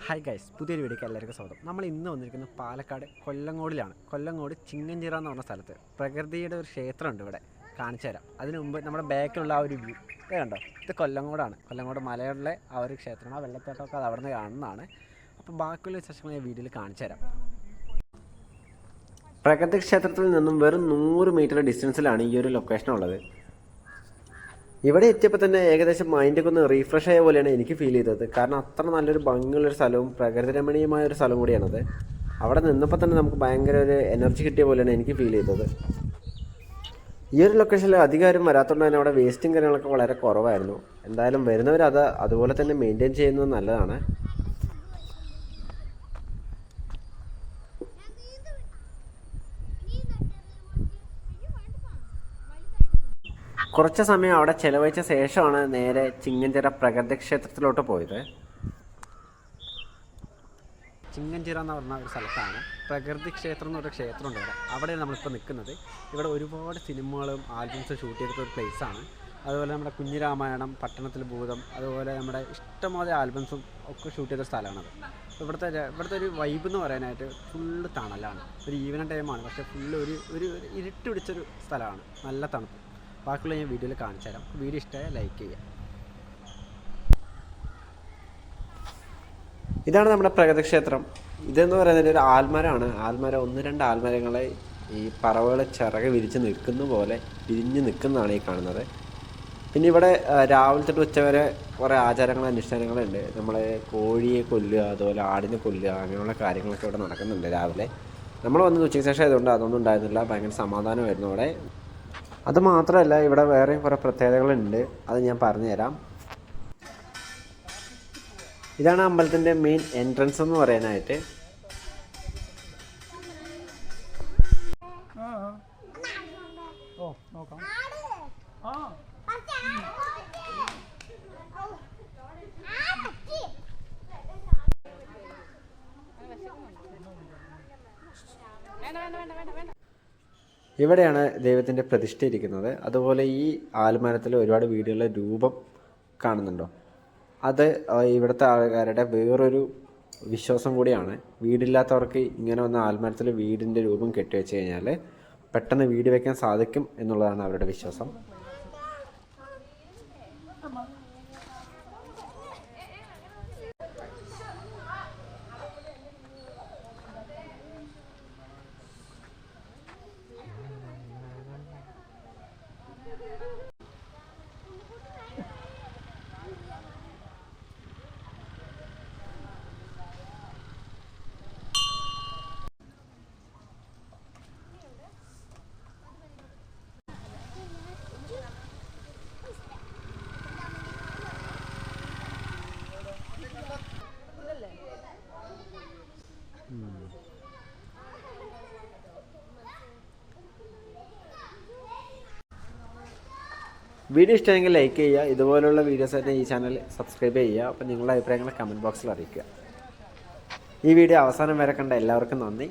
Hi guys, പുതിയൊരു വീഡിയോക്ക് എല്ലാവർക്കും സ്വാഗതം. നമ്മൾ ഇന്ന് വന്നിരിക്കുന്നത് പാലക്കാട് കൊല്ലങ്കോടിലാണ്. കൊല്ലങ്കോട് ചിങ്ങഞ്ചിറ എന്ന് പറഞ്ഞ സ്ഥലത്ത് പ്രകൃതിയുടെ ഒരു ക്ഷേത്രമുണ്ട്. ഇവിടെ കാണിച്ചു തരാം. അതിന് മുമ്പ് നമ്മുടെ ബാക്കിലുള്ള ആ ഒരു വ്യൂ കണ്ടോ, ഇത് കൊല്ലങ്കോടാണ്. കൊല്ലങ്കോട് മലയുടെ ആ ഒരു ക്ഷേത്രമാണ്. ആ വെള്ളച്ചാട്ടമൊക്കെ അത് അവിടെ നിന്ന് കാണുന്നതാണ്. അപ്പോൾ ബാക്കിയുള്ള വിശേഷങ്ങൾ ഞാൻ വീഡിയോയിൽ കാണിച്ചു തരാം. പ്രകൃതി ക്ഷേത്രത്തിൽ നിന്നും വെറും 100 മീറ്റർ ഡിസ്റ്റൻസിലാണ് ഈ ഒരു ലൊക്കേഷൻ ഉള്ളത്. ഇവിടെ എത്തിയപ്പോൾ തന്നെ ഏകദേശം മൈൻഡൊക്കെ ഒന്ന് റീഫ്രഷ് ആയ പോലെയാണ് എനിക്ക് ഫീൽ ചെയ്തത്. കാരണം അത്ര നല്ലൊരു ഭംഗിയുള്ളൊരു സ്ഥലവും പ്രകൃതി രമണീയമായ ഒരു സ്ഥലം കൂടിയാണത്. അവിടെ നിന്നപ്പോൾ തന്നെ നമുക്ക് ഭയങ്കര ഒരു എനർജി കിട്ടിയ പോലെയാണ് എനിക്ക് ഫീൽ ചെയ്തത്. ഈ ഒരു ലൊക്കേഷനിൽ അധികാരം വരാത്തതുകൊണ്ട് തന്നെ അവിടെ വേസ്റ്റും കാര്യങ്ങളൊക്കെ വളരെ കുറവായിരുന്നു. എന്തായാലും വരുന്നവർ അതുപോലെ തന്നെ മെയിൻറ്റെയിൻ ചെയ്യുന്നത് നല്ലതാണ്. കുറച്ച് സമയം അവിടെ ചിലവഴിച്ച ശേഷമാണ് നേരെ ചിങ്ങഞ്ചിറ പ്രകൃതി ക്ഷേത്രത്തിലോട്ട് പോയത്. ചിങ്ങഞ്ചിറ എന്ന് പറഞ്ഞ ഒരു സ്ഥലത്താണ് പ്രകൃതി ക്ഷേത്രം എന്നൊരു ക്ഷേത്രമുണ്ട്. അവിടെയാണ് നമ്മളിപ്പോൾ നിൽക്കുന്നത്. ഇവിടെ ഒരുപാട് സിനിമകളും ആൽബംസും ഷൂട്ട് ചെയ്തിട്ട ഒരു പ്ലേസാണ്. അതുപോലെ നമ്മുടെ കുഞ്ഞിരാമായണം, പട്ടണത്തിൽ ഭൂതം, അതുപോലെ നമ്മുടെ ഇഷ്ടംപോലെ ആൽബംസും ഒക്കെ ഷൂട്ട് ചെയ്ത സ്ഥലമാണത്. ഇവിടുത്തെ ഒരു വൈബ് എന്ന് പറയാനായിട്ട് ഫുള്ള് തണലാണ്. ഒരു ഈവനിങ് ടൈമാണ്, പക്ഷേ ഫുള്ള് ഒരു ഇരുട്ട് പിടിച്ചൊരു സ്ഥലമാണ്. നല്ല തണുപ്പ്. ബാക്കിയുള്ള ഞാൻ വീഡിയോയിൽ കാണിച്ചു തരാം. വീഡിയോ ഇഷ്ടമായ ലൈക്ക് ചെയ്യുക. ഇതാണ് നമ്മുടെ പ്രകൃതി ക്ഷേത്രം. ഇതെന്ന് പറയുന്നത് ഒരു ആൽമരമാണ്. ആൽമരം 1-2 ആൽമരങ്ങളെ ഈ പറവകൾ ചിറക് വിരിച്ച് നിൽക്കുന്ന പോലെ വിരിഞ്ഞ് നിൽക്കുന്നതാണ് ഈ കാണുന്നത്. പിന്നെ ഇവിടെ രാവിലെ തൊട്ട് ഉച്ചവരെ കുറേ ആചാരങ്ങളും അനുഷ്ഠാനങ്ങളുണ്ട്. നമ്മളെ കോഴിയെ കൊല്ലുക, അതുപോലെ ആടിനെ കൊല്ലുക, അങ്ങനെയുള്ള കാര്യങ്ങളൊക്കെ ഇവിടെ നടക്കുന്നുണ്ട് രാവിലെ. നമ്മൾ വന്നത് ഉച്ചയ്ക്ക് ശേഷം ആയതുകൊണ്ട് അതൊന്നും ഉണ്ടായിരുന്നില്ല. ഭയങ്കര സമാധാനമായിരുന്നു അവിടെ. അതുമാത്രമല്ല, ഇവിടെ വേറെയും കുറേ പ്രത്യേകതകളുണ്ട്. അത് ഞാൻ പറഞ്ഞുതരാം. ഇതാണ് അമ്പലത്തിൻ്റെ മെയിൻ എൻട്രൻസ് എന്ന് പറയാനായിട്ട്. ഇവിടെയാണ് ദൈവത്തിൻ്റെ പ്രതിഷ്ഠ ഇരിക്കുന്നത്. അതുപോലെ ഈ ആൽമരത്തിൽ ഒരുപാട് വീടുകളുടെ രൂപം കാണുന്നുണ്ടോ? അത് ഇവിടുത്തെ ആൾക്കാരുടെ വേറൊരു വിശ്വാസം കൂടിയാണ്. വീടില്ലാത്തവർക്ക് ഇങ്ങനെ വന്ന ആൽമരത്തിൽ വീടിൻ്റെ രൂപം കെട്ടിവെച്ച് കഴിഞ്ഞാൽ പെട്ടെന്ന് വീട് വയ്ക്കാൻ സാധിക്കും എന്നുള്ളതാണ് അവരുടെ വിശ്വാസം. വീഡിയോ ഇഷ്ടമെങ്കിൽ ലൈക്ക് ചെയ്യുക. ഇതുപോലുള്ള വീഡിയോസായിട്ട് ഈ ചാനൽ സബ്സ്ക്രൈബ് ചെയ്യുക. അപ്പം നിങ്ങളുടെ അഭിപ്രായങ്ങൾ കമൻറ്റ് ബോക്സിൽ അറിയിക്കുക. ഈ വീഡിയോ അവസാനം വരെ കണ്ട എല്ലാവർക്കും നന്ദി.